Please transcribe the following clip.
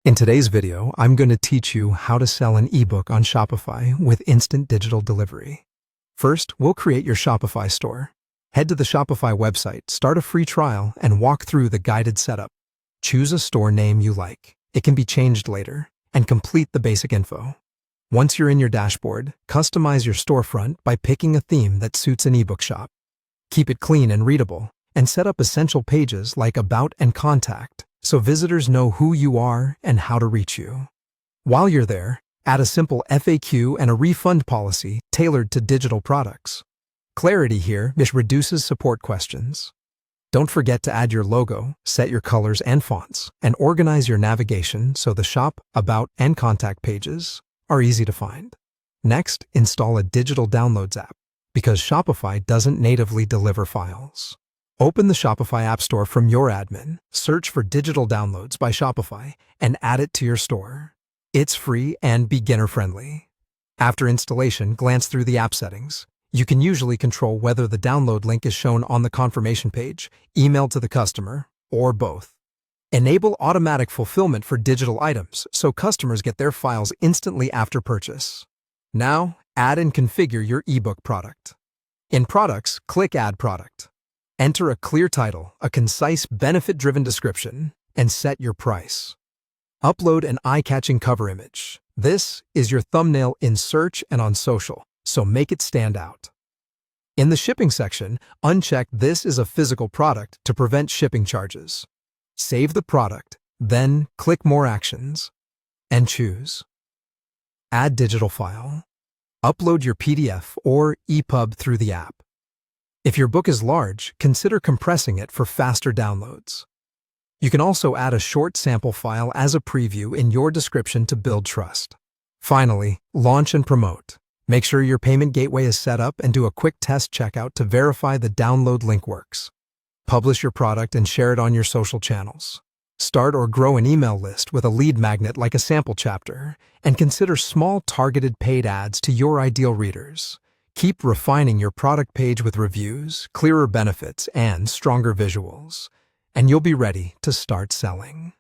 In today's video, I'm going to teach you how to sell an ebook on Shopify with instant digital delivery. First, we'll create your Shopify store. Head to the Shopify website, start a free trial, and walk through the guided setup. Choose a store name you like. It can be changed later, and complete the basic info. Once you're in your dashboard, customize your storefront by picking a theme that suits an ebook shop. Keep it clean and readable, and set up essential pages like About and Contact, so visitors know who you are and how to reach you. While you're there, add a simple FAQ and a refund policy tailored to digital products. Clarity here reduces support questions. Don't forget to add your logo, set your colors and fonts, and organize your navigation so the Shop, About, and Contact pages are easy to find. Next, install a digital downloads app, because Shopify doesn't natively deliver files. Open the Shopify App Store from your admin, search for Digital Downloads by Shopify, and add it to your store. It's free and beginner-friendly. After installation, glance through the app settings. You can usually control whether the download link is shown on the confirmation page, emailed to the customer, or both. Enable automatic fulfillment for digital items so customers get their files instantly after purchase. Now, add and configure your ebook product. In Products, click Add Product. Enter a clear title, a concise, benefit-driven description, and set your price. Upload an eye-catching cover image. This is your thumbnail in search and on social, so make it stand out. In the shipping section, uncheck This is a physical product to prevent shipping charges. Save the product, then click More Actions, and choose Add Digital File. Upload your PDF or EPUB through the app. If your book is large, consider compressing it for faster downloads. You can also add a short sample file as a preview in your description to build trust. Finally, launch and promote. Make sure your payment gateway is set up and do a quick test checkout to verify the download link works. Publish your product and share it on your social channels. Start or grow an email list with a lead magnet like a sample chapter, and consider small targeted paid ads to your ideal readers. Keep refining your product page with reviews, clearer benefits, and stronger visuals, and you'll be ready to start selling.